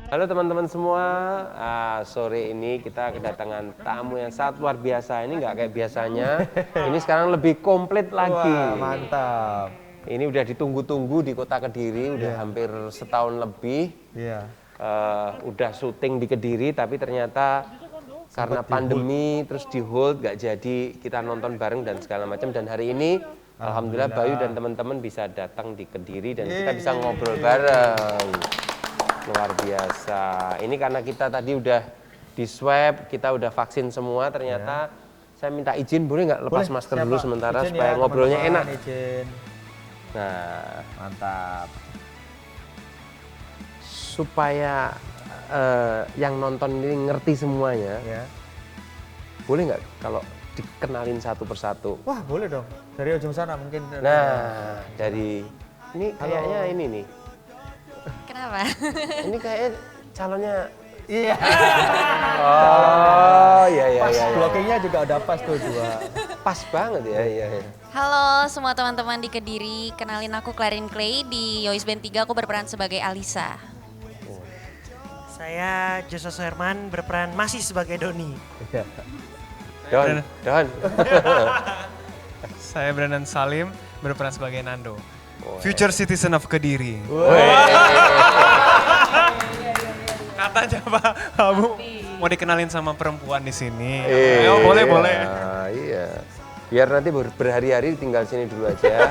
Halo teman-teman semua, sore ini kita kedatangan tamu yang sangat luar biasa. Ini nggak kayak biasanya, ini sekarang lebih komplit lagi. Wah, mantap. Ini udah ditunggu-tunggu di Kota Kediri, udah hampir setahun lebih. Iya. Udah syuting di Kediri, tapi ternyata karena pandemi terus di hold, nggak jadi kita nonton bareng dan segala macam. Dan hari ini, alhamdulillah Bayu dan teman-teman bisa datang di Kediri dan kita bisa ngobrol bareng. Luar biasa. Ini karena kita tadi udah di swab, kita udah vaksin semua. Ternyata saya minta izin, boleh nggak lepas masker dulu sementara izin supaya ya, ngobrolnya teman-teman, enak. Izin. Nah, Mantap. supaya yang nonton ini ngerti semuanya, Ya. boleh nggak kalau dikenalin satu persatu? Wah, boleh dong. Dari ujung sana mungkin. Nah, dari ini kayaknya ini nih. Kenapa? Ini kayaknya calonnya. Iya. Oh, iya iya Pas iya. blockingnya juga udah pas tuh dua. Pas banget ya, iya. Iya. Halo semua teman-teman di Kediri, kenalin aku Clarin Clay di Yois Band 3, aku berperan sebagai Alisa. Saya Joshua Herman berperan masih sebagai Doni. Iya. Don. Saya Brandon Salim, berperan sebagai Nando. Future Citizen of Kediri. Katanya Pak Abu mau dikenalin sama perempuan di sini. Ayo, boleh. Iya. Biar nanti berhari-hari tinggal sini dulu aja.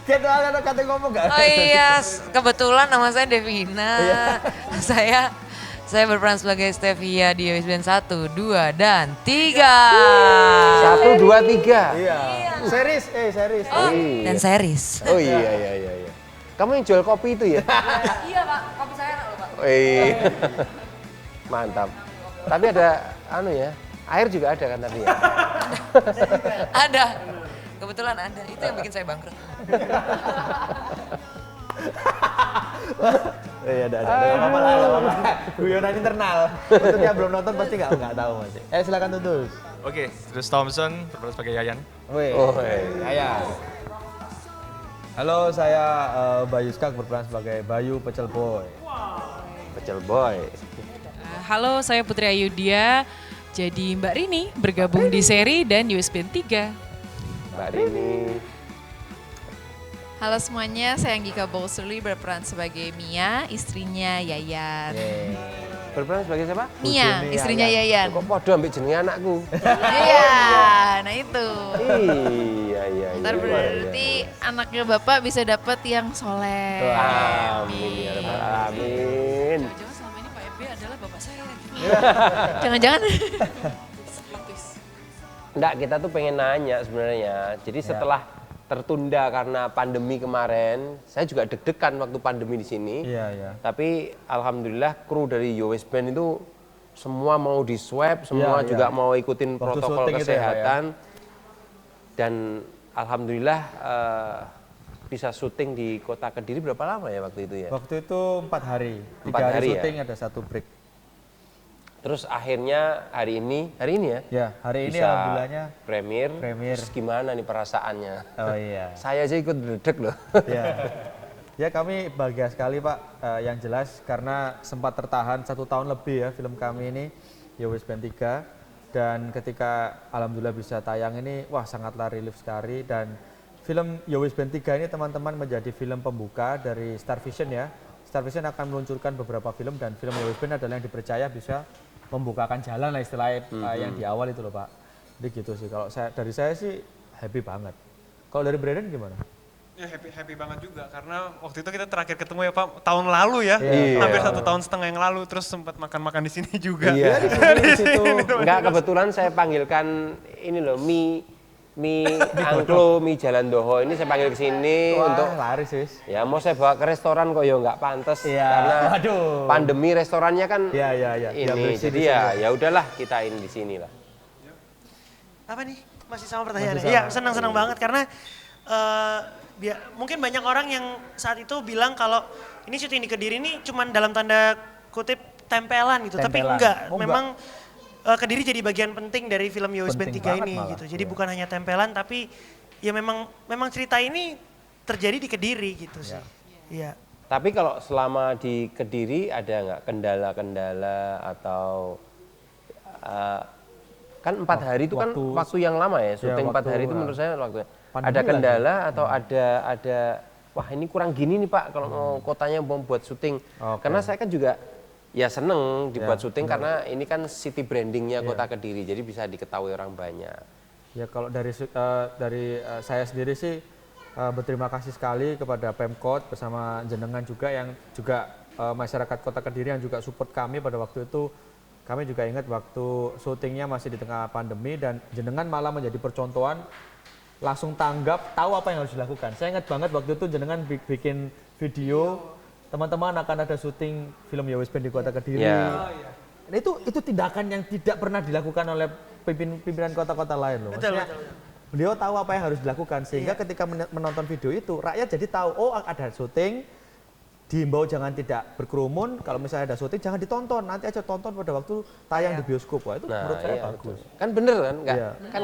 Kita ada kata ngomong gak? Oh iya, kebetulan nama saya Devina. Saya berperan sebagai Stevia di Yois Band 1, 2, dan 3. 1, 2, 3. Iya. Series, series. Dan series. Oh iya. Kamu yang jual kopi itu ya? Iya Pak, kopi saya enak loh Pak. Oh, iya. Mantap. Tapi ada air juga ada kan tadi ya? Ada, kebetulan ada. Itu yang bikin saya bangkrut. Iya, ada. Apa-apa. Guyonan internal. Untuk yang belum nonton pasti nggak tahu masih. Silakan Tutus. Oke, terus Thompson, berperan sebagai Yayan. Wih. Oh, Saya. Halo, saya Bayu Skak berperan sebagai Bayu Pecel Boy. Pecel boy. Halo, saya Putri Ayudia. Jadi Mbak Rini bergabung di seri dan Yois Band 3. Mbak Rini. Halo semuanya, saya Anggika Bowserly berperan sebagai Mia, istrinya Yayan. Berperan sebagai siapa? Mia, istrinya Yayan. Kok podo ambil jenenge anakku? Iya, nah itu. Iya. Ntar berarti anaknya Bapak bisa dapat yang soleh. Amin ya rabbal alamin. Jangan selama ini Pak FB adalah bapak saya. Jangan-jangan. Enggak, kita tuh pengen nanya sebenarnya. Jadi setelah tertunda karena pandemi kemarin, saya juga deg-degan waktu pandemi di sini. Iya. Tapi alhamdulillah kru dari Yois Band itu semua mau di swab, semua juga mau ikutin Waktu protokol syuting itu ya, Pak, ya? kesehatan. Dan alhamdulillah bisa syuting di Kota Kediri berapa lama ya waktu itu ya? Waktu itu 4 hari. 4 3 hari hari ya? syuting, ada 1 break. Terus akhirnya hari ini ya? Ya, hari ini bisa alhamdulillahnya premier. premier. Terus gimana nih perasaannya? Oh iya. Saya aja ikut berdek loh. Ya kami bahagia sekali Pak, yang jelas karena sempat tertahan 1 tahun lebih ya film kami ini, Yois Band 3. Dan ketika alhamdulillah bisa tayang ini, wah sangatlah relief sekali. Dan film Yois Band 3 ini teman-teman menjadi film pembuka dari Star Vision ya. Star Vision akan meluncurkan beberapa film dan film Yois Band adalah yang dipercaya bisa membukakan jalan lah istilahnya yang di awal itu loh Pak. Jadi gitu sih, kalau dari saya sih happy banget. Kalau dari Brandon gimana? Ya happy banget juga karena waktu itu kita terakhir ketemu ya Pak tahun lalu ya, Iya. hampir 1,5 tahun yang lalu, terus sempat makan di sini juga. Iya. Di situ. Enggak, kebetulan saya panggilkan ini loh, mie Angklo, mie Jalan Doho ini saya panggil ke sini untuk laris wis. ya mau saya bawa ke restoran kok ya nggak pantas Iya, karena waduh. pandemi restorannya kan Iya. ini bersih jadi di sini. ya udahlah kita ini di sini lah. Apa nih? Masih sama pertanyaannya? Masih sama. Iya, senang-senang banget karena mungkin banyak orang yang saat itu bilang kalau ini syuting di Kediri ini cuman dalam tanda kutip tempelan gitu, tapi Tempelan. enggak. Oh, Memang Kediri jadi bagian penting dari film Yois Band 3 Penting ini banget gitu. malah, Jadi iya. bukan hanya tempelan tapi ya memang cerita ini terjadi di Kediri gitu sih. Iya. Tapi kalau selama di Kediri ada nggak kendala-kendala atau kan 4 hari itu kan waktu yang lama ya, syuting 4 hari itu menurut saya waktu ada kendala atau ada wah ini kurang gini nih Pak kalau mau kotanya mau buat syuting. Karena saya kan juga ya seneng dibuat syuting karena ini kan city brandingnya kota Kediri, jadi bisa diketahui orang banyak. Ya kalau dari saya sendiri sih berterima kasih sekali kepada Pemkot bersama jenengan juga yang juga masyarakat kota Kediri yang juga support kami pada waktu itu. Kami juga ingat waktu syutingnya masih di tengah pandemi dan jenengan malah menjadi percontohan, langsung tanggap, tahu apa yang harus dilakukan. Saya ingat banget waktu itu jenengan bikin video, teman-teman akan ada syuting film Ya Wis Ben di kota Kediri. Nah, itu tindakan yang tidak pernah dilakukan oleh pimpinan kota-kota lain loh. Maksudnya, beliau tahu apa yang harus dilakukan sehingga ketika menonton video itu rakyat jadi tahu oh ada syuting, diimbau jangan tidak berkerumun, kalau misalnya ada syuting jangan ditonton, nanti aja tonton pada waktu tayang di bioskop. Wah, itu menurut saya bagus. Kan bener kan,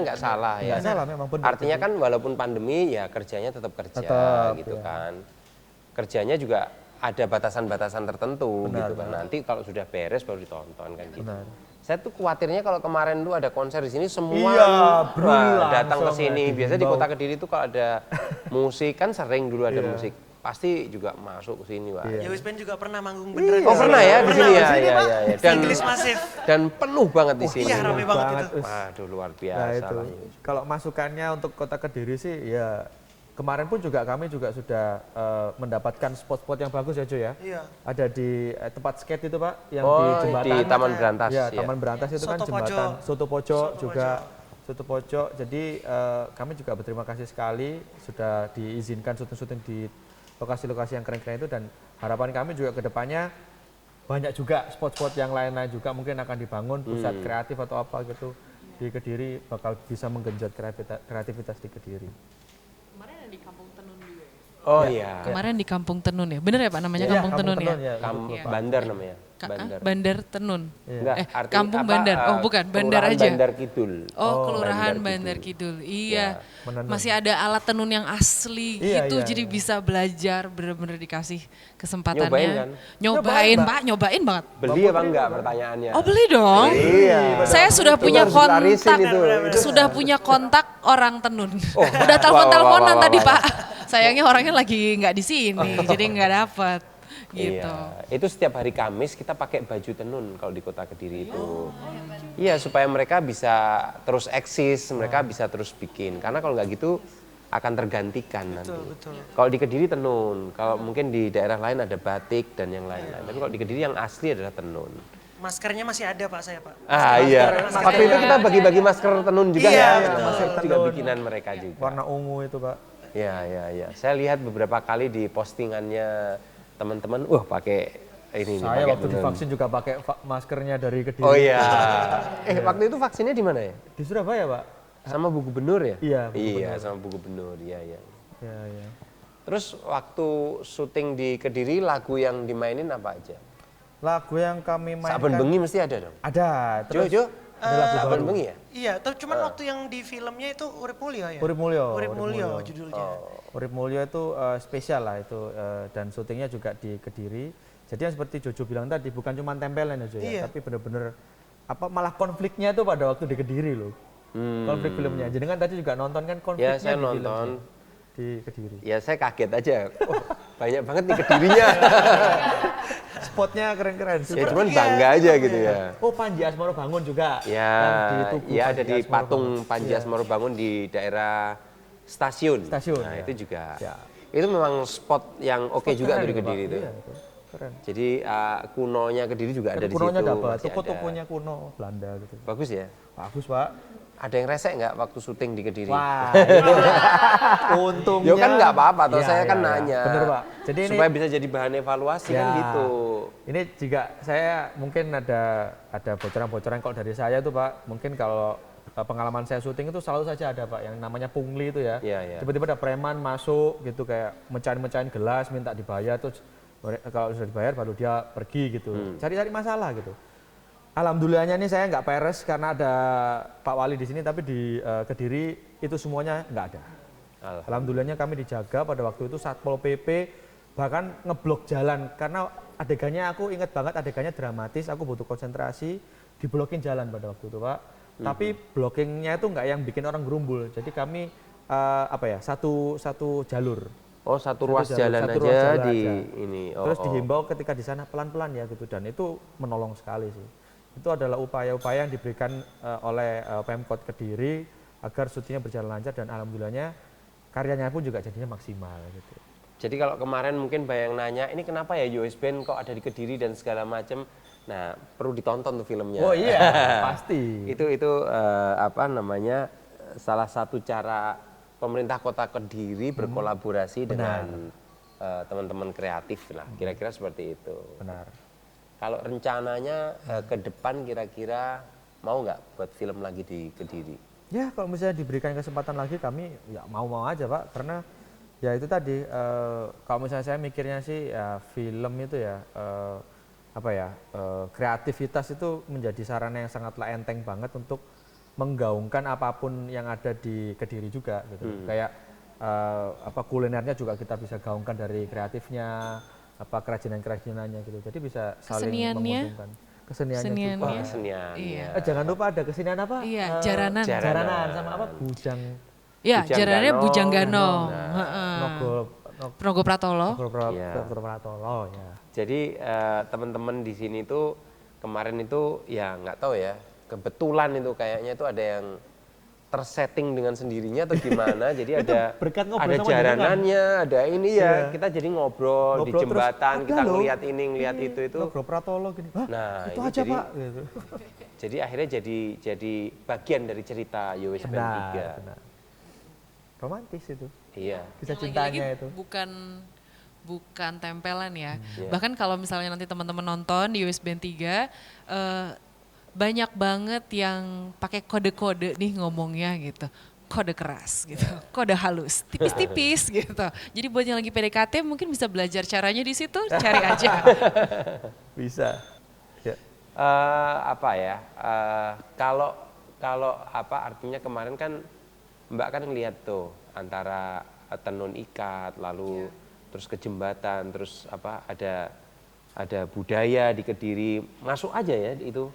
nggak salah ya. Nggak salah memang benar. Artinya kan walaupun pandemi ya kerjanya tetap kerja gitu kan. Kerjanya juga ada batasan-batasan tertentu gitu kan. Nanti kalau sudah beres baru ditonton kan gitu. Saya tuh khawatirnya kalau kemarin tuh ada konser di sini semua datang ke sini. Biasanya di kota Kediri tuh kalau ada musik kan sering dulu ada musik. Pasti juga masuk ke sini, Pak. Ya Wis Ben juga pernah manggung beneran. Oh, pernah ya di sini ya. Dan Inggris masif. Dan penuh banget di sini. Iya, ramai banget itu. Waduh, luar biasa. Nah, itu. Kalau masukannya untuk kota Kediri sih ya kemarin pun juga kami juga sudah mendapatkan spot-spot yang bagus ya, Jo ya. Iya. Ada di tempat skate itu, Pak, yang di jembatan. Di Taman Berantas. Ya, Taman Berantas itu kan jembatan Soto Pojok juga. Soto Pojok. Jadi kami juga berterima kasih sekali sudah diizinkan syuting-syuting di lokasi-lokasi yang keren-keren itu dan harapan kami juga ke depannya banyak juga spot-spot yang lain-lain juga mungkin akan dibangun pusat kreatif atau apa gitu di Kediri bakal bisa menggenjot kreativitas di Kediri. Kemarin ada di Kampung Tenun juga ya? Oh iya. Kemarin di Kampung Tenun ya? Bener ya Pak namanya Kampung Tenun ya? Bandar namanya. Bandar Tenun. apa, Kampung Bandar. Oh bukan, Bandar aja. Bandar Kidul. Oh, Kelurahan Bandar Kidul. Iya. Masih ada alat tenun yang asli gitu. Jadi bisa belajar bener-bener dikasih kesempatannya. Nyobain kan? Nyobain Pak, nyobain banget. Beli apa enggak pertanyaannya? Oh beli dong. Iya. Saya sudah punya kontak orang tenun. Udah telepon-teleponan tadi Pak. Sayangnya orangnya lagi nggak di sini, jadi nggak dapet. Gitu. Iya, itu setiap hari Kamis kita pakai baju tenun kalau di kota Kediri itu. Iya, supaya mereka bisa terus eksis, mereka bisa terus bikin. Karena kalau nggak gitu akan tergantikan nanti. Kalau di Kediri tenun, kalau mungkin di daerah lain ada batik dan yang lain-lain. Tapi kalau di Kediri yang asli adalah tenun. Maskernya masih ada Pak saya Pak. Iya. Waktu itu kita bagi-bagi masker tenun juga ya. Masker juga bikinan mereka juga. Warna ungu itu Pak. Iya. Saya lihat beberapa kali di postingannya teman-teman, pakai ini. Saya waktu divaksin juga pakai maskernya dari Kediri. Oh iya. Waktu itu vaksinnya di mana ya? Di Surabaya Pak. Sama Bu Gubernur ya? Iya. Sama Bu Gubernur. Iya. Iya. Terus waktu syuting di Kediri lagu yang dimainin apa aja? Lagu yang kami mainkan. Saben Bengi mesti ada dong. Ada. Terus Jo. Ada lagu Saben Bengi ya? Iya, tapi cuman waktu yang di filmnya itu Urip Mulyo ya? Urip Mulyo judulnya. Urip Mulyo itu spesial lah itu dan syutingnya juga di Kediri. Jadi yang seperti Jojo bilang tadi bukan cuma tempelan aja ya, tapi benar-benar malah konfliknya itu pada waktu di Kediri loh. Konflik filmnya. Jadi kan tadi juga nonton kan konfliknya saya nonton di Kediri. Ya saya kaget aja. Banyak banget nih Kedirinya. Spotnya keren-keren. Ya cuman bangga aja gitu ya. Oh Panji Asmoro Bangun juga. Ya ada di patung Panji Asmoro Bangun di daerah stasiun. Nah itu juga. Itu memang spot yang oke juga tuh di Kediri itu. Keren. Jadi kunonya Kediri juga ada di situ. Kunonya dapat, toko-tokonya kuno Belanda gitu. Bagus ya? Bagus Pak. Ada yang resek nggak waktu syuting di Kediri? Wah, untungnya. Ya kan nggak apa-apa, toh saya kan nanya. Bener Pak. Jadi supaya bisa jadi bahan evaluasi kan gitu. Ini juga saya mungkin ada bocoran-bocoran kalau dari saya tuh Pak. Mungkin kalau pengalaman saya syuting itu selalu saja ada Pak yang namanya pungli itu ya. Tiba-tiba ada preman masuk gitu kayak mecahin gelas minta dibayar terus kalau sudah dibayar baru dia pergi gitu. Cari-cari masalah gitu. Alhamdulillahnya ini saya nggak peres karena ada Pak Wali di sini, tapi di Kediri itu semuanya nggak ada. Alhamdulillahnya kami dijaga pada waktu itu Satpol PP bahkan ngeblok jalan karena adegannya aku ingat banget adegannya dramatis, aku butuh konsentrasi, diblokin jalan pada waktu itu Pak. Tapi blockingnya itu nggak yang bikin orang gerumbul, jadi kami satu jalur. Oh, satu ruas jalan satu aja ruas jalan di aja. ini. Terus dihimbau ketika di sana pelan-pelan ya gitu, dan itu menolong sekali sih. Itu adalah upaya-upaya yang diberikan oleh Pemkot Kediri agar syutingnya berjalan lancar dan alhamdulillahnya karyanya pun juga jadinya maksimal gitu. Jadi kalau kemarin mungkin banyak yang nanya, ini kenapa ya US Band kok ada di Kediri dan segala macam. Nah, perlu ditonton tuh filmnya. Oh iya, pasti. Itu salah satu cara pemerintah Kota Kediri berkolaborasi dengan teman-teman kreatif lah. Kira-kira seperti itu. Benar. Kalau rencananya ke depan kira-kira mau nggak buat film lagi di Kediri? Ya kalau misalnya diberikan kesempatan lagi kami ya mau-mau aja Pak, karena ya itu tadi kalau misalnya saya mikirnya sih ya film itu ya kreativitas itu menjadi sarana yang sangatlah enteng banget untuk menggaungkan apapun yang ada di Kediri juga gitu. Kayak kulinernya juga kita bisa gaungkan dari kreatifnya, kerajinan-kerajinannya gitu. Jadi bisa saling menguntungkan. Keseniannya juga. Kesenian. Iya. Jangan lupa ada kesenian apa? Iya, jaranan. Jaranan sama apa? Bujang. Iya, jarannya Bujang Gano. Progo Pratolo. Progo Pratolo ya. Jadi teman-teman di sini tuh kemarin itu ya nggak tahu ya, kebetulan itu kayaknya itu ada yang tersetting dengan sendirinya atau gimana. Jadi ada jaranannya, ada ini ya. Kita jadi ngobrol di jembatan, kita ngelihat ini, ngelihat itu. Progo Pratolo gini. Nah, itu ini aja Pak. Gitu. Jadi akhirnya jadi bagian dari cerita US Band 3. Benar. Romantis itu. Iya. Kisah Yang cintanya lagi-lagi itu. bukan tempelan ya. Iya. Bahkan kalau misalnya nanti teman-teman nonton di US Band 3 banyak banget yang pakai kode-kode nih ngomongnya gitu. Kode keras gitu, kode halus, tipis-tipis gitu. Jadi buat yang lagi PDKT mungkin bisa belajar caranya di situ, cari aja. Bisa. Ya. Kalau artinya kemarin kan Mbak kan ngelihat tuh antara tenun ikat lalu terus ke jembatan terus ada budaya di Kediri, masuk aja ya itu.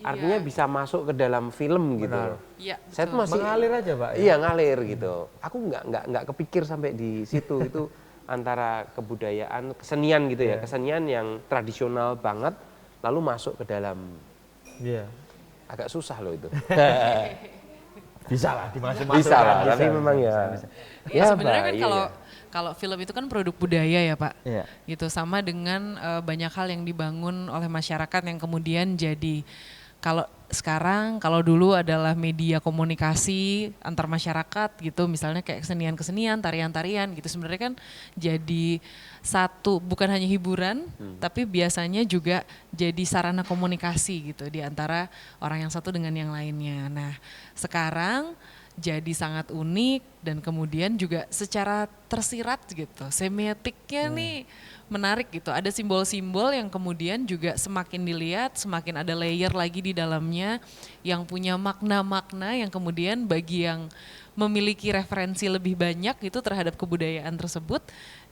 Artinya bisa masuk ke dalam film gitu loh. Iya, Saya tuh masih Mengalir aja Pak. Ya? Iya, ngalir gitu. Aku nggak kepikir sampai di situ. Itu antara kebudayaan, kesenian gitu ya, kesenian yang tradisional banget lalu masuk ke dalam. Iya. Agak susah loh itu. Bisa lah dimasukin. Bisa lah, tapi memang ya. Ya sebenarnya kan kalau film itu kan produk budaya ya Pak. Iya. Gitu sama dengan banyak hal yang dibangun oleh masyarakat yang kemudian jadi kalau dulu adalah media komunikasi antar masyarakat gitu, misalnya kayak kesenian-kesenian, tarian-tarian gitu, sebenarnya kan jadi satu, bukan hanya hiburan, tapi biasanya juga jadi sarana komunikasi gitu di antara orang yang satu dengan yang lainnya. Nah sekarang jadi sangat unik dan kemudian juga secara tersirat gitu, semiotiknya nih menarik gitu. Ada simbol-simbol yang kemudian juga semakin dilihat, semakin ada layer lagi di dalamnya yang punya makna-makna yang kemudian bagi yang memiliki referensi lebih banyak gitu terhadap kebudayaan tersebut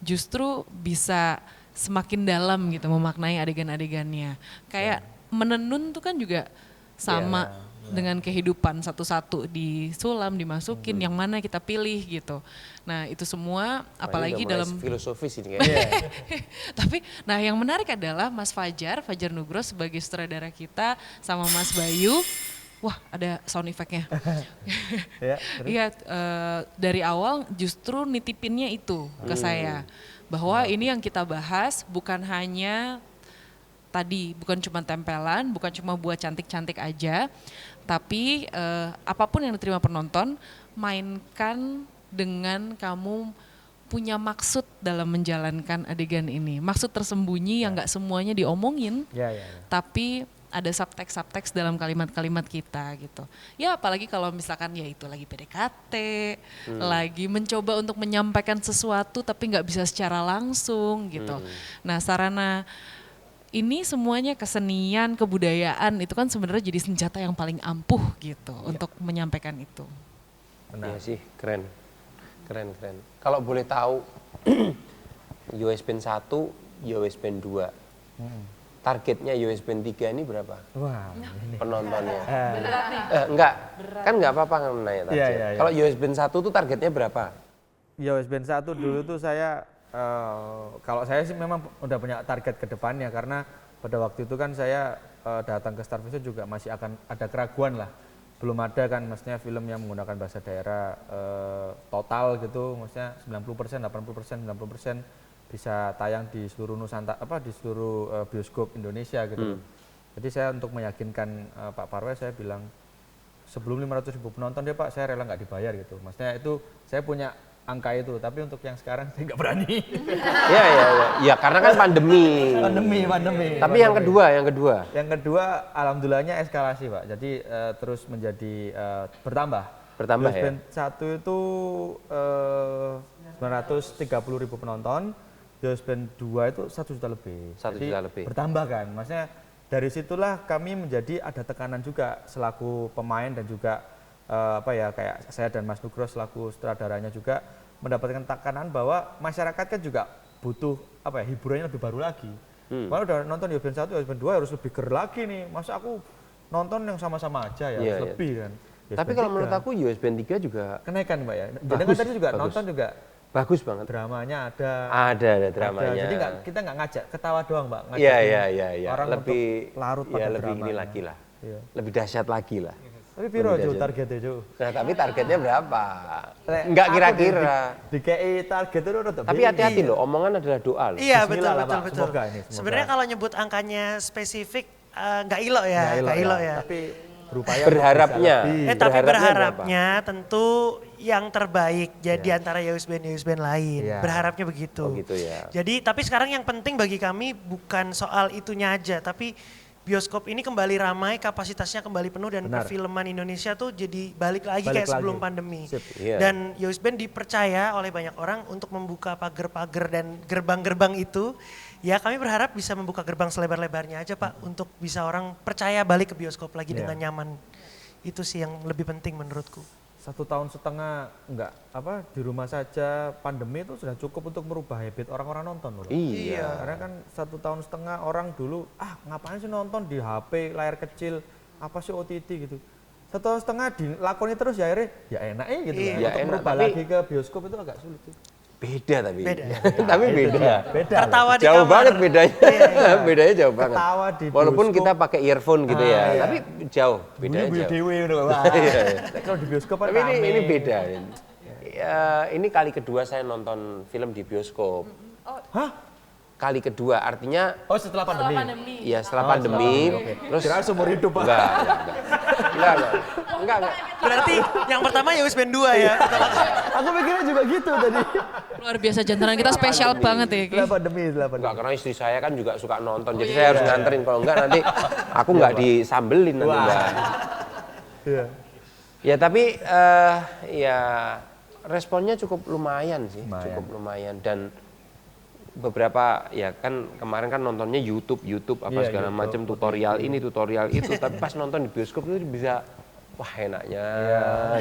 justru bisa semakin dalam gitu memaknai adegan-adegannya. Kayak menenun tuh kan juga sama dengan kehidupan satu-satu disulam, dimasukin yang mana kita pilih gitu. Nah itu semua apalagi dalam filosofis ini kayaknya. Tapi nah yang menarik adalah Mas Fajar Nugros sebagai sutradara kita sama Mas Bayu. Wah ada sound effect-nya. Iya dari awal justru nitipinnya itu ke saya. Bahwa ini yang kita bahas bukan hanya tadi, bukan cuma tempelan, bukan cuma buat cantik-cantik aja, tapi apapun yang diterima penonton, mainkan dengan kamu punya maksud dalam menjalankan adegan ini. Maksud tersembunyi yang nggak semuanya diomongin, tapi ada subteks dalam kalimat-kalimat kita gitu. Ya apalagi kalau misalkan ya itu lagi PDKT, lagi mencoba untuk menyampaikan sesuatu tapi nggak bisa secara langsung gitu. Nah sarana ini semuanya kesenian, kebudayaan itu kan sebenarnya jadi senjata yang paling ampuh gitu untuk menyampaikan itu. Iya sih, keren. Kalau boleh tahu, US Band 1, US Band 2. Targetnya US Band 3 ini berapa? Wah, ini. Penontonnya. Enggak, kan enggak apa-apa nanya target. Iya. Kalau US Band 1 tuh targetnya berapa? US Band 1 dulu tuh saya, kalau saya sih memang udah punya target ke depannya, karena pada waktu itu kan saya datang ke Star Vision juga masih akan ada keraguan lah. Belum ada kan maksudnya film yang menggunakan bahasa daerah total gitu, maksudnya 90%, 80%, 90% bisa tayang di seluruh Nusantara, di seluruh bioskop Indonesia gitu. Jadi saya untuk meyakinkan Pak Parwe, saya bilang sebelum 500.000 penonton deh Pak, saya rela nggak dibayar gitu. Maksudnya itu saya punya angka itu, tapi untuk yang sekarang saya nggak berani. Ya karena kan pandemi. Pandemi. Tapi yang kedua. Yang kedua, alhamdulillahnya eskalasi Pak. Jadi terus menjadi bertambah. Bertambah ya? Band 1 itu 930.000 penonton, Band 2 itu 1 juta lebih. 1 juta lebih. Bertambah kan, maksudnya dari situlah kami menjadi ada tekanan juga selaku pemain dan juga kayak saya dan Mas Nugro selaku sutradaranya juga mendapatkan tekanan bahwa masyarakat kan juga butuh hiburannya lebih baru lagi. Kalau udah nonton Band 1, Band 2 harus lebih ger lagi nih. Masa aku nonton yang sama-sama aja ya, harus lebih kan. Tapi kalau menurut aku US Band 3 juga kenaikan Mbak ya. Jadi kan tadi juga nonton juga bagus banget. dramanya ada. Ada dramanya. Jadi kita nggak ngajak ketawa doang Mbak. Iya. Orang lebih larut pada lebih dramanya. ini lagi lah. Iya. Lebih dahsyat lagi lah. Tapi piro Jo targetnya Jo? Nah, tapi targetnya berapa? Enggak kira-kira. Di KI target itu udah Tapi hati-hati loh, omongan adalah doa loh. Iya, Bismillah lah, betul. Pak. Semoga. Sebenarnya kalau nyebut angkanya spesifik nggak ilok ya, nggak ilok ya. Tapi berupaya Berharapnya. Tapi Berharapnya berharapnya tentu yang terbaik jadi antara US Band lain. Iya. Berharapnya begitu. Oh gitu ya. Jadi tapi sekarang yang penting bagi kami bukan soal itunya aja, tapi bioskop ini kembali ramai, kapasitasnya kembali penuh dan Benar. perfilman Indonesia tuh jadi balik lagi kayak sebelum pandemi. Sip. Iya. Dan US Band dipercaya oleh banyak orang untuk membuka pagar-pagar dan gerbang-gerbang itu. Ya kami berharap bisa membuka gerbang selebar-lebarnya aja Pak untuk bisa orang percaya balik ke bioskop lagi Iya. dengan nyaman. Itu sih yang lebih penting menurutku. 1 tahun setengah di rumah saja pandemi itu sudah cukup untuk merubah habit orang-orang nonton loh. Iya. Karena kan 1 tahun setengah orang dulu ngapain sih nonton di HP layar kecil, apa sih OTT gitu. 1 tahun setengah dilakoni terus ya akhirnya ya enaknya gitu. Iya. Untuk Ya enak, merubah tapi- lagi ke bioskop itu agak sulit sih. Beda tapi. Beda. Tapi beda. Beda. Tertawa di Jauh kamar. banget bedanya. Iya. Bedanya jauh banget. Ketawa di Walaupun bioskop. kita pakai earphone gitu ya, iya. tapi jauh, bedanya Bunyi jauh. dewe gitu. Wah. Kalau di bioskop kan Tapi rame. ini beda. Ya, ini kali kedua saya nonton film di bioskop. Hah? Kali kedua, artinya Oh setelah pandemi. ya setelah pandemi, terus Kira seumur hidup Pak. enggak. Berarti yang pertama US Band 2 ya. Aku mikirnya juga gitu tadi. Luar biasa jantanan kita spesial banget ya. Ki. Setelah pandemi. Enggak, karena istri saya kan juga suka nonton, jadi saya harus nganterin. Kalau enggak nanti aku enggak disambelin nanti Mbak. Iya. Ya tapi ya responnya cukup lumayan sih, cukup lumayan. Dan beberapa ya kan kemarin kan nontonnya YouTube apa Iya, segala YouTube. macam tutorial ini tutorial itu, tapi pas nonton di bioskop itu bisa wah enaknya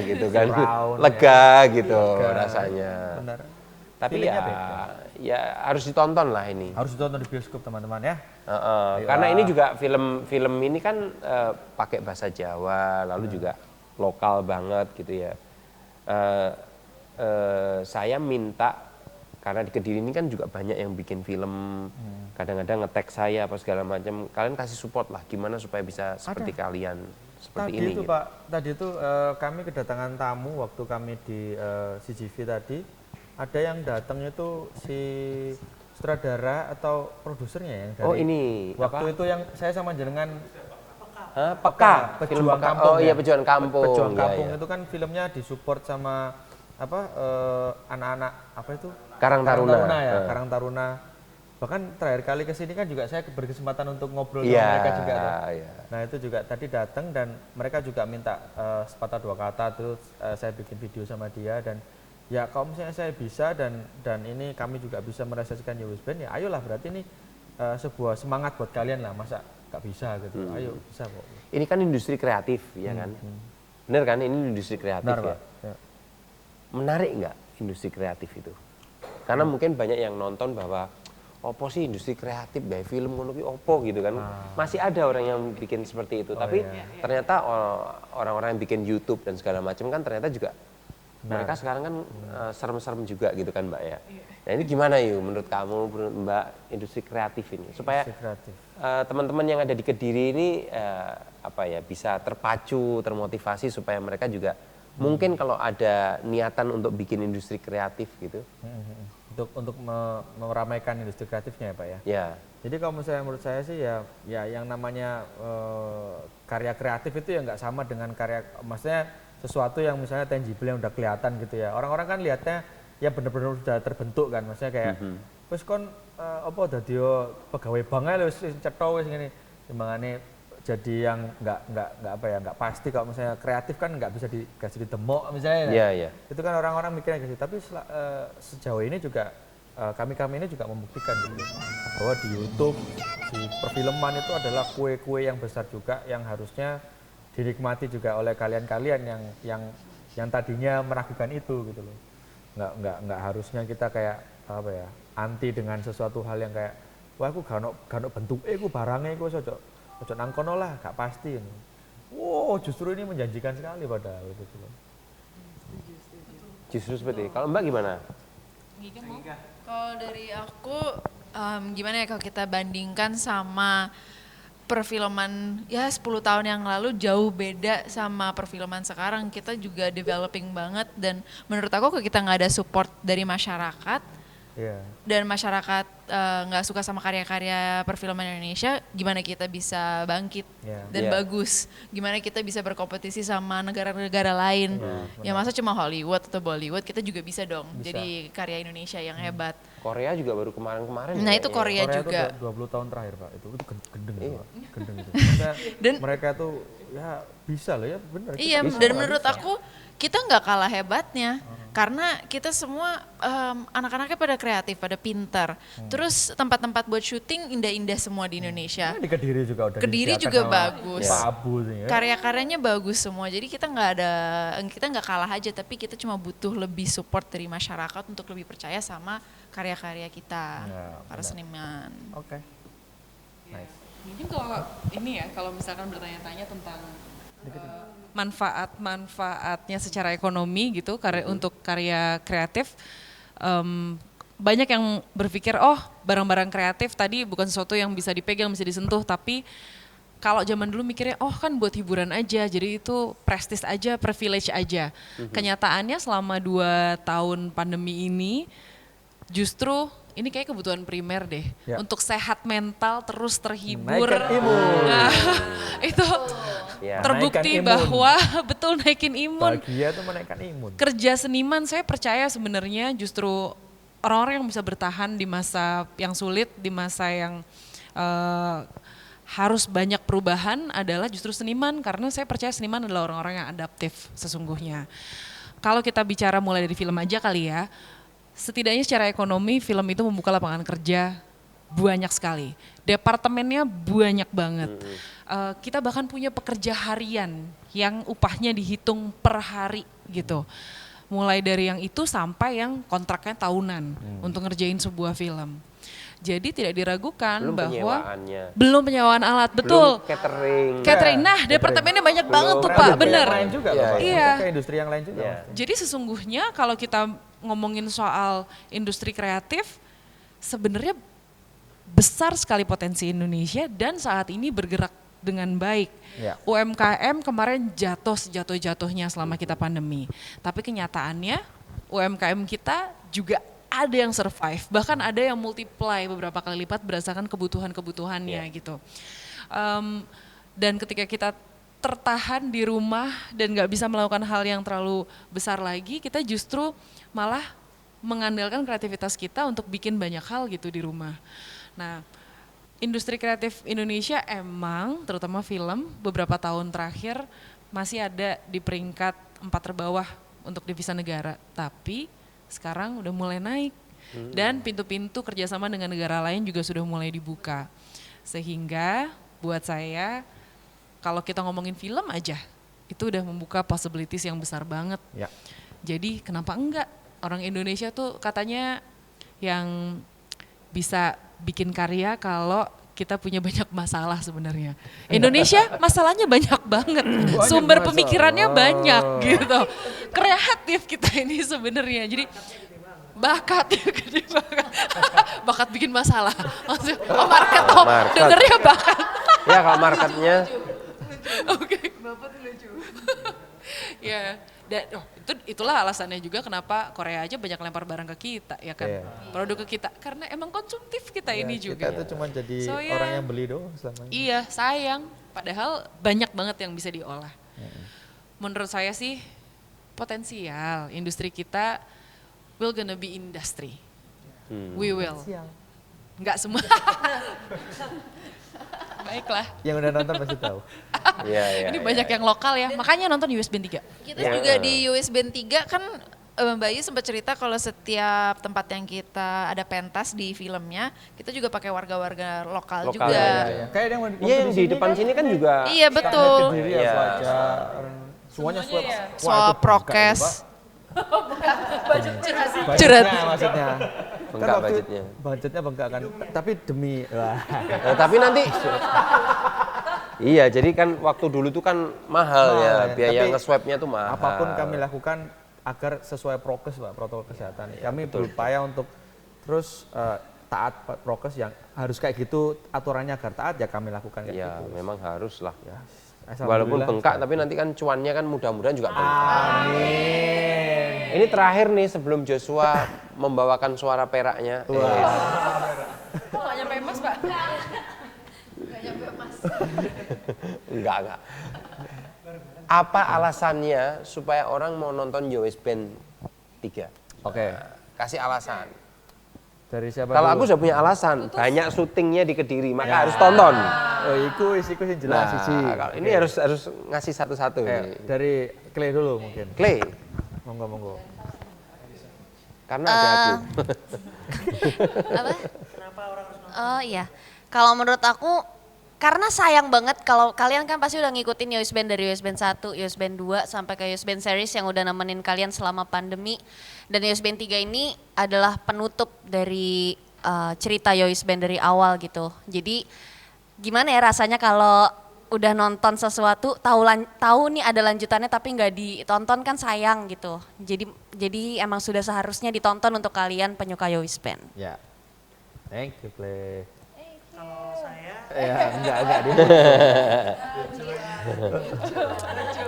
gitu kan, Surround, lega gitu rasanya. Benar. Tapi Feelingnya ya beda. ya harus ditonton lah ini. Harus ditonton di bioskop teman-teman ya. Karena ini juga film ini kan pakai bahasa Jawa, lalu juga lokal banget gitu ya. Saya minta, karena di Kediri ini kan juga banyak yang bikin film, kadang-kadang nge-tag saya apa segala macam. Kalian kasih support lah, gimana supaya bisa seperti kalian, seperti Tadi ini. itu gitu. Pak, tadi itu kami kedatangan tamu waktu kami di CGV tadi. Ada yang datang itu si sutradara atau produsernya yang dari Oh ini waktu apa? itu yang saya sama jenengan Peka, film Pejuang Peka. Kampung. Oh iya ya. Pejuang Kampung. Pejuang Ya, Kampung ya. itu kan filmnya disupport sama anak-anak apa itu? Karang Taruna. ya, Heeh. Karang Taruna. Bahkan terakhir kali ke sini kan juga saya berkesempatan untuk ngobrol Iya, sama mereka juga. Tuh. iya. Nah itu juga tadi datang dan mereka juga minta sepatah dua kata, terus saya bikin video sama dia dan ya kalau misalnya saya bisa dan ini kami juga bisa merealisasikan US Band ya ayolah, berarti ini sebuah semangat buat kalian lah, masa nggak bisa gitu. Ayo bisa kok. Ini kan industri kreatif ya kan. Bener kan, ini industri kreatif Benar ya. Pak. Ya. Menarik nggak industri kreatif itu? Karena mungkin banyak yang nonton bahwa opo sih industri kreatif, bae film ngono ki opo gitu kan. Masih ada orang yang bikin seperti itu, tapi ternyata orang-orang yang bikin YouTube dan segala macam kan ternyata juga mereka sekarang kan serem-serem juga gitu kan Mbak ya. Nah ini gimana yuk menurut kamu, menurut Mbak, industri kreatif ini supaya teman-teman yang ada di Kediri ini bisa terpacu, termotivasi supaya mereka juga mungkin kalau ada niatan untuk bikin industri kreatif gitu. Untuk meramaikan industri kreatifnya ya Pak ya. Ya. Jadi kalau misalnya menurut saya sih ya yang namanya karya kreatif itu ya nggak sama dengan karya, maksudnya sesuatu yang misalnya tangible yang udah kelihatan gitu ya. Orang-orang kan lihatnya ya benar-benar sudah terbentuk kan, maksudnya kayak wis kon apa dadi pegawai bank ae wis cetha wis ngene. Timbangane jadi yang nggak pasti. Kalau misalnya kreatif kan nggak bisa dikasih ditemok misalnya. Iya. Itu kan orang-orang mikirnya gitu. Tapi sejauh ini juga kami ini juga membuktikan gitu bahwa di YouTube, di perfilman itu adalah kue-kue yang besar juga yang harusnya dinikmati juga oleh kalian-kalian yang tadinya meragukan itu gitu loh. Nggak harusnya kita kayak anti dengan sesuatu hal yang kayak wah aku gak ono bentuk aku barangnya aku ojo nang kono lah, gak pasti. Wow, justru ini menjanjikan sekali padahal gitu loh. Justru seperti itu. Kalau Mbak gimana? Kalau dari aku, gimana ya kalau kita bandingkan sama perfilman ya 10 tahun yang lalu jauh beda sama perfilman sekarang. Kita juga developing banget dan menurut aku kalau kita nggak ada support dari masyarakat, dan masyarakat nggak suka sama karya-karya perfilman Indonesia, gimana kita bisa bangkit dan bagus? Gimana kita bisa berkompetisi sama negara-negara lain? Ya masa cuma Hollywood atau Bollywood, kita juga bisa dong jadi karya Indonesia yang hebat. Korea juga baru kemarin-kemarin. Nah itu Korea juga. Itu 20 tahun terakhir Pak, itu gendeng Pak. Gendeng itu. Dan mereka tuh ya bisa loh ya, benar. Iya, dan menurut aku kita nggak kalah hebatnya. Karena kita semua anak-anaknya pada kreatif, pada pintar. Terus tempat-tempat buat syuting indah-indah semua di Indonesia. Di Kediri juga udah. Kediri juga bagus. Pak Abu ya. Karya-karyanya bagus semua. Jadi kita nggak kalah aja, tapi kita cuma butuh lebih support dari masyarakat untuk lebih percaya sama karya-karya kita, para seniman. Oke. Nice. Mungkin kalau misalkan bertanya-tanya tentang manfaatnya secara ekonomi gitu untuk karya kreatif, banyak yang berpikir barang-barang kreatif tadi bukan sesuatu yang bisa dipegang, bisa disentuh, tapi kalau zaman dulu mikirnya kan buat hiburan aja, jadi itu prestis aja, privilege aja. Kenyataannya selama 2 tahun pandemi ini justru ini kayak kebutuhan primer deh, untuk sehat mental, terus terhibur. Nah, itu terbukti bahwa betul naikin imun. Bahagia itu menaikkan imun. Kerja seniman saya percaya sebenarnya justru orang-orang yang bisa bertahan di masa yang sulit, di masa yang harus banyak perubahan adalah justru seniman, karena saya percaya seniman adalah orang-orang yang adaptif sesungguhnya. Kalau kita bicara mulai dari film aja kali ya, setidaknya secara ekonomi film itu membuka lapangan kerja banyak sekali. Departemennya banyak banget. Kita bahkan punya pekerja harian yang upahnya dihitung per hari gitu. Mulai dari yang itu sampai yang kontraknya tahunan untuk ngerjain sebuah film. Jadi tidak diragukan belum penyewaan alat, betul. Belum catering. Nah, departemennya banyak banget tuh Pak, bener. Yang lain juga Iya. Kayak industri yang lain juga. Jadi sesungguhnya kalau kita ngomongin soal industri kreatif, sebenarnya besar sekali potensi Indonesia dan saat ini bergerak dengan baik. UMKM kemarin jatuh sejatuh-jatuhnya selama kita pandemi. Tapi kenyataannya UMKM kita juga ada yang survive, bahkan ada yang multiply beberapa kali lipat berdasarkan kebutuhan-kebutuhannya gitu. Dan ketika kita tertahan di rumah dan nggak bisa melakukan hal yang terlalu besar lagi, kita justru malah mengandalkan kreativitas kita untuk bikin banyak hal gitu di rumah. Nah, industri kreatif Indonesia emang, terutama film, beberapa tahun terakhir masih ada di peringkat 4 terbawah untuk devisa negara, tapi sekarang udah mulai naik dan pintu-pintu kerjasama dengan negara lain juga sudah mulai dibuka. Sehingga buat saya kalau kita ngomongin film aja itu udah membuka possibilities yang besar banget. Jadi kenapa enggak? Orang Indonesia tuh katanya yang bisa bikin karya kalau kita punya banyak masalah sebenarnya. Indonesia masalahnya banyak banget, sumber pemikirannya banyak gitu. Kreatif kita ini sebenarnya, jadi bakat bakat bikin masalah. Maksudnya, market, dengernya bakat. Ya kalau marketnya. Oke, Bapak tuh lucu. Ya, dan itulah alasannya juga kenapa Korea aja banyak lempar barang ke kita, ya kan? Produk ke kita, karena emang konsumtif kita ini juga. Kita tuh cuma jadi ya, orang yang beli doang selama ini. Iya, sayang. Padahal banyak banget yang bisa diolah. Menurut saya sih potensial industri kita will gonna be industry. We will. Enggak semua. Baiklah. Yang udah nonton pasti tahu. Ini banyak yang lokal ya, makanya nonton US Band 3. Kita juga di US Band 3 kan Mbak Yu sempat cerita kalau setiap tempat yang kita ada pentas di filmnya, kita juga pakai warga-warga lokal juga. Ya. Kayak yang yang di depan sini kan juga. Iya betul. Semuanya swab. Soal prokes. Curhat maksudnya. Bengkak budgetnya. Budgetnya bengkak kan, tapi demi. Tapi nanti. Iya, jadi kan waktu dulu tuh kan mahal ya, biaya nge-swabnya tuh mahal. Apapun kami lakukan agar sesuai prokes Pak, protokol kesehatan. Kami berupaya untuk terus taat prokes yang harus kayak gitu, aturannya agar taat ya kami lakukan kayak ya, gitu. memang harus lah. Ya, walaupun bengkak, tapi nanti kan cuannya kan mudah-mudahan juga bengkak. Amin. Ini terakhir nih sebelum Joshua membawakan suara peraknya. Kok gak nyampe emas Pak? Gak nyampe emas. Enggak. Apa alasannya supaya orang mau nonton US Band 3? Oke. Kasih alasan. Dari siapa? Kalau aku sudah punya alasan, banyak syutingnya di Kediri, maka harus tonton. Oh, iku yang jelas sih. Kalau ini harus ngasih satu-satu. Dari Clay dulu mungkin. Clay. Monggo. Karena ada aku. Apa? Oh iya, kalau menurut aku karena sayang banget kalau kalian kan pasti udah ngikutin US Band dari US Band 1, US Band 2 sampai ke US Band Series yang udah nemenin kalian selama pandemi. Dan US Band 3 ini adalah penutup dari cerita US Band dari awal gitu. Jadi gimana ya rasanya kalau udah nonton sesuatu tahu nih ada lanjutannya tapi nggak ditonton kan sayang gitu. Jadi emang sudah seharusnya ditonton untuk kalian penyuka US Band. Ya. Thank you, Clay. Kalau saya enggak dia.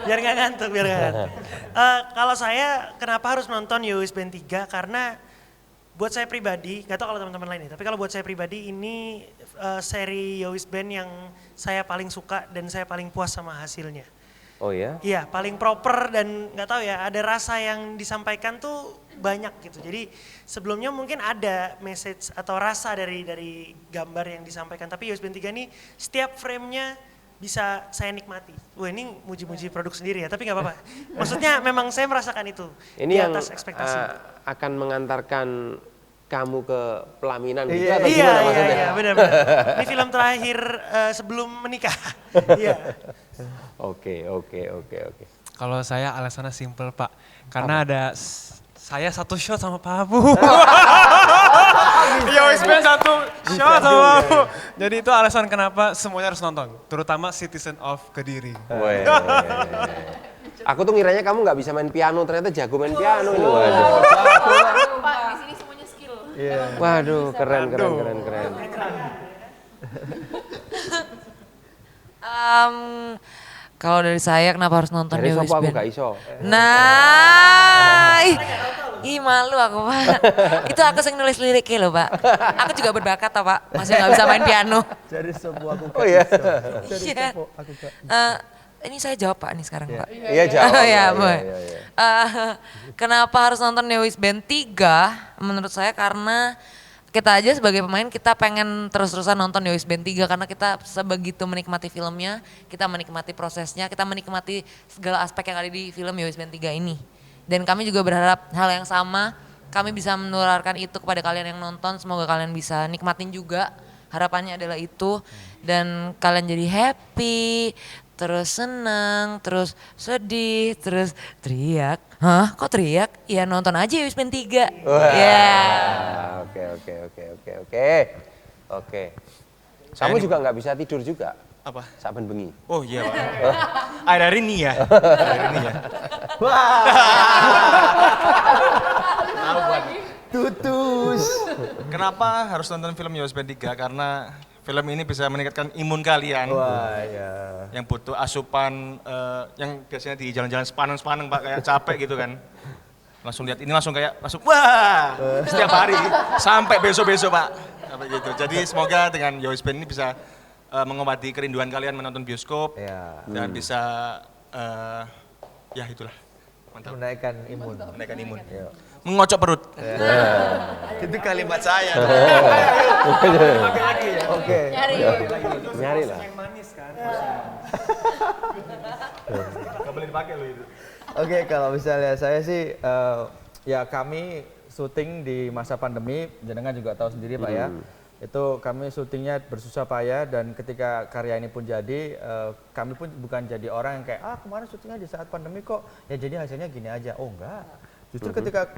biar nggak ngantuk. Kalau saya kenapa harus nonton US Band 3? Karena buat saya pribadi, nggak tahu kalau teman-teman lain tapi kalau buat saya pribadi ini seri US Band yang saya paling suka dan saya paling puas sama hasilnya. Oh ya? Iya, paling proper dan nggak tahu ya, ada rasa yang disampaikan tuh banyak gitu. Jadi sebelumnya mungkin ada message atau rasa dari gambar yang disampaikan, tapi US Band 3 ini setiap frame-nya bisa saya nikmati. Wah, ini muji-muji produk sendiri ya, tapi nggak apa-apa. Maksudnya memang saya merasakan itu Ini di yang atas ekspektasi. akan mengantarkan kamu ke pelaminan gitu atau Iya, gimana maksudnya? Iya, benar. Ini film terakhir sebelum menikah. Iya. Oke. Kalau saya alasannya simple Pak, karena ada saya satu shot sama Pak Abu. Ya US Band satu shot sama Pak Abu. Jadi itu alasan kenapa semuanya harus nonton, terutama Citizen of Kediri. Weh. Aku tuh ngiranya kamu nggak bisa main piano, ternyata jago main piano ini. Waduh. Pak, di sini semuanya skill. Waduh, keren. Kalau dari saya kenapa harus nonton Dari US sopo aku Band? gak iso. Nah, ih malu aku Pak. Itu aku sering nulis liriknya loh Pak. Aku juga berbakat toh Pak, masih gak bisa main piano. Dari sebuah aku Oh iya. Iya. Ini saya jawab Pak nih sekarang Pak. Iya jawab. Iya, Iya. Boy. Kenapa harus nonton US Band 3? Menurut saya karena kita aja sebagai pemain kita pengen terus-terusan nonton US Band 3 karena kita sebegitu menikmati filmnya, kita menikmati prosesnya, kita menikmati segala aspek yang ada di film US Band 3 ini. Dan kami juga berharap hal yang sama, kami bisa menularkan itu kepada kalian yang nonton, semoga kalian bisa nikmatin juga. Harapannya adalah itu dan kalian jadi happy, terus senang, terus sedih, terus teriak. Hah, kok teriak? Ya nonton aja Yowis Band 3. Wah, Ya. Oke. Kamu juga nggak bisa tidur juga? Apa? Saben bengi. Oh iya Pak. Akhir-akhir ini ya. Akhir-akhir ini ya. Tutus. Kenapa harus nonton film Yowis Band 3? Karena film ini bisa meningkatkan imun kalian. Wah, ya. Yang butuh asupan yang biasanya di jalan-jalan sepaneng-sepaneng Pak, kayak capek gitu kan. Langsung lihat ini langsung wah setiap hari sampai besok-besok Pak. Sampai gitu. Jadi semoga dengan Yowis Band ini bisa mengobati kerinduan kalian menonton bioskop dan bisa ya itulah. Mantap. Menaikkan imun. Menaikkan imun. Mengocok perut. Itu kalimat saya. Oke. Nyari lah. Yang manis kan. Gak boleh dipakai loh itu. Oke, kalau misalnya saya sih ya kami syuting di masa pandemi, jenengan juga tahu sendiri Pak ya. Itu kami syutingnya bersusah payah dan ketika karya ini pun jadi, kami pun bukan jadi orang yang kayak kemarin syutingnya di saat pandemi kok ya jadi hasilnya gini aja. Oh enggak. Justru ketika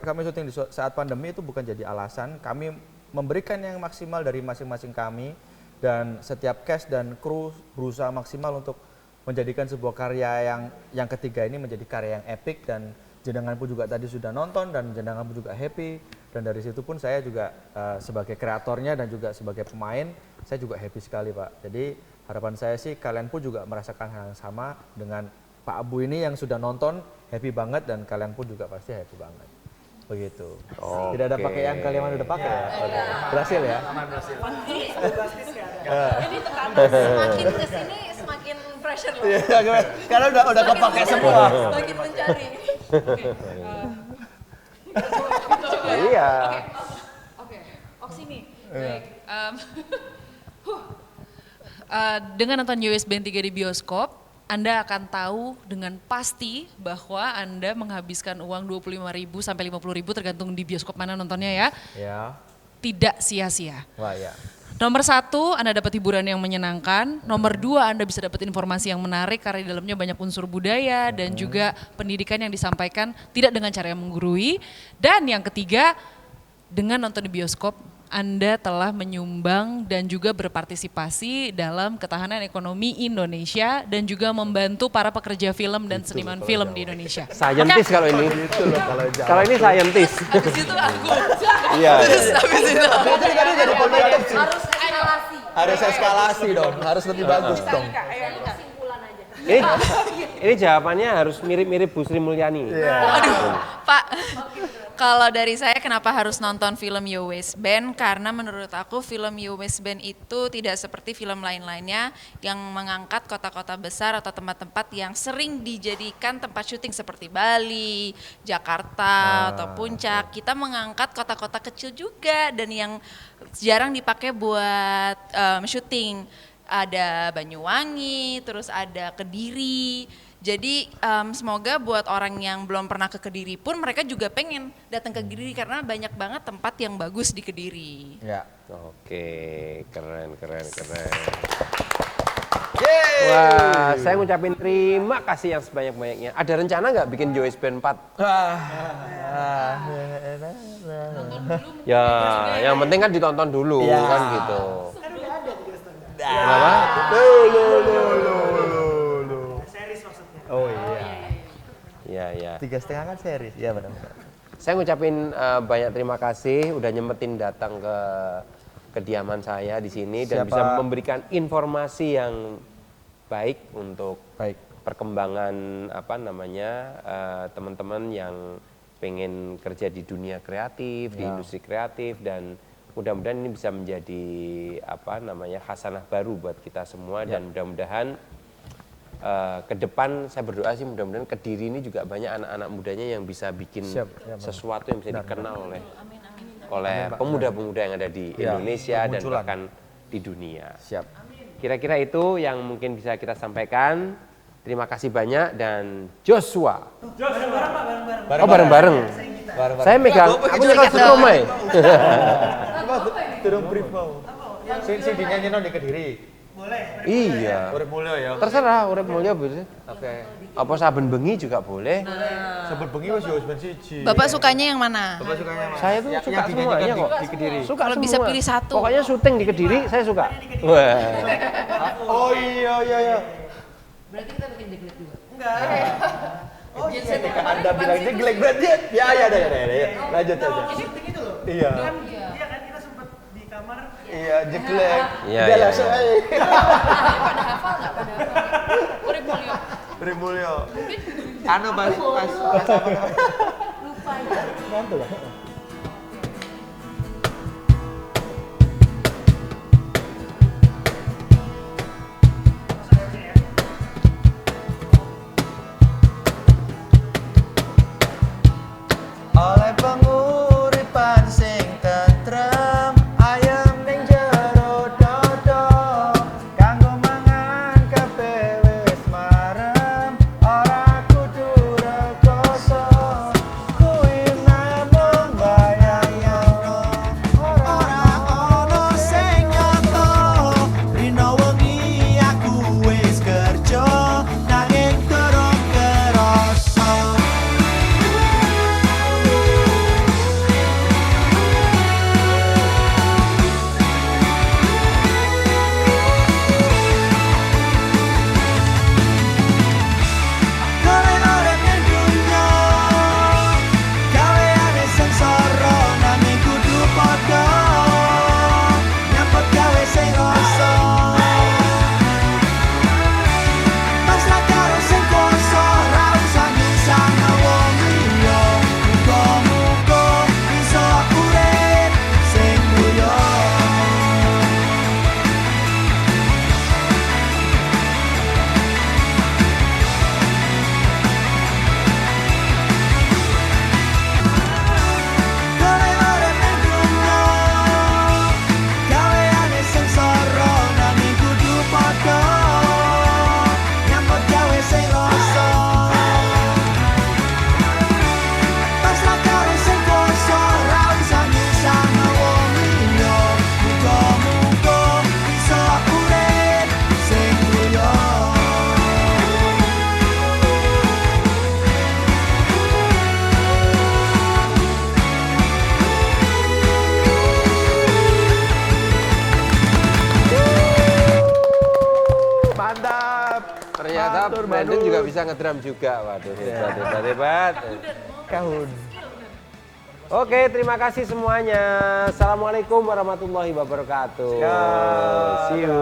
kami syuting di saat pandemi itu bukan jadi alasan, kami memberikan yang maksimal dari masing-masing kami dan setiap cast dan kru berusaha maksimal untuk menjadikan sebuah karya yang ketiga ini menjadi karya yang epic dan jenengan pun juga tadi sudah nonton dan jenengan pun juga happy dan dari situ pun saya juga sebagai kreatornya dan juga sebagai pemain saya juga happy sekali Pak. Jadi harapan saya sih kalian pun juga merasakan hal yang sama dengan Pak Abu ini yang sudah nonton happy banget dan kalian pun juga pasti happy banget. Begitu. Tidak ada pakai yang kalian udah pakai ya? Berhasil ya? Ini tekanan semakin kesini semakin pressure loh. Karena udah kepake semua. Semakin mencari. Iya. Oke, sini. Baik. Dengan nonton Yowis Band 3 di bioskop, Anda akan tahu dengan pasti bahwa Anda menghabiskan uang 25.000 sampai 50.000 tergantung di bioskop mana nontonnya ya. Ya. Tidak sia-sia. Wah ya. Nomor 1, Anda dapat hiburan yang menyenangkan. Nomor 2, Anda bisa dapat informasi yang menarik karena di dalamnya banyak unsur budaya dan juga pendidikan yang disampaikan tidak dengan cara yang menggurui. Dan yang ketiga, dengan nonton di bioskop, Anda telah menyumbang dan juga berpartisipasi dalam ketahanan ekonomi Indonesia dan juga membantu para pekerja film dan seniman film di Indonesia. Scientist kalau ini. Kalau ini scientist. Habis itu aku. Iya. Habis itu. Harus eskalasi dong, harus lebih bagus dong. Ini jawabannya harus mirip-mirip Bu Sri Mulyani. Aduh, Pak. Kalau dari saya kenapa harus nonton film Yowis Band? Karena menurut aku film Yowis Band itu tidak seperti film lain-lainnya yang mengangkat kota-kota besar atau tempat-tempat yang sering dijadikan tempat syuting seperti Bali, Jakarta, atau Puncak. Kita mengangkat kota-kota kecil juga dan yang jarang dipakai buat syuting. Ada Banyuwangi, terus ada Kediri. Jadi semoga buat orang yang belum pernah ke Kediri pun mereka juga pengen datang ke Kediri karena banyak banget tempat yang bagus di Kediri. Ya. Oke, keren. Wah, saya ngucapin terima kasih yang sebanyak-banyaknya. Ada rencana nggak bikin Yowis Band 4? Ya, yang penting kan ditonton dulu kan gitu. Apa? Series maksudnya. Oh iya. Iya. 3,5 kan series. Iya benar-benar. Saya ngucapin banyak terima kasih udah nyempetin datang ke kediaman saya di sini dan bisa memberikan informasi yang baik untuk perkembangan teman-teman yang pengen kerja di dunia kreatif, di industri kreatif dan mudah-mudahan ini bisa menjadi khasanah baru buat kita semua dan mudah-mudahan ke depan saya berdoa sih mudah-mudahan Kediri ini juga banyak anak-anak mudanya yang bisa bikin sesuatu yang bisa dikenal oleh pemuda-pemuda yang ada di Indonesia dan bahkan di dunia. Siap. Kira-kira itu yang mungkin bisa kita sampaikan. Terima kasih banyak dan Joshua. Bareng-bareng. Saya megang, aku nyekel setromai. Turun brief mau. Sing dinyanyi di Kediri. Iya. Urip mulya ya. Terserah urip mulya bisa. Oke. Apa saben bengi juga boleh. Sebut bengi wis ya wis ben siji. Bapak sukanya yang mana? Bapak sukanya mana? Saya tuh suka semuanya kok. Di Kediri. Suka Kalau semua. bisa pilih satu. Pokoknya syuting di Kediri saya suka. Wah. Oh iya iya iya. Berarti kita bikin jelek juga. Oh iya, ketika Anda bilang jelek berarti ya ya. Lanjut aja. Syuting itu loh. Iya. Iya kan kita sempet di kamar. Iya, jelek. Iya, Udah iya, langsung iya. aja. Pada hafal nggak? Pada hafal. Urip Mulyo. Urip mulya. Anu pas apa namanya? Lupa ya. Mantul lah. Oleh penguripan sing tentrem ayam ning jero dodo kanggo mangan kabeh wis marem ora kudu rekoso kuwi namung bayang-bayang ora ono sing nyoto rino wengi aku wis kerja nanging durung kerasa. Mantap. Ternyata Brandon juga bisa ngedrum juga. Waduh, hebat. Kahun. Oke, terima kasih semuanya. Assalamualaikum warahmatullahi wabarakatuh. Ya. See you.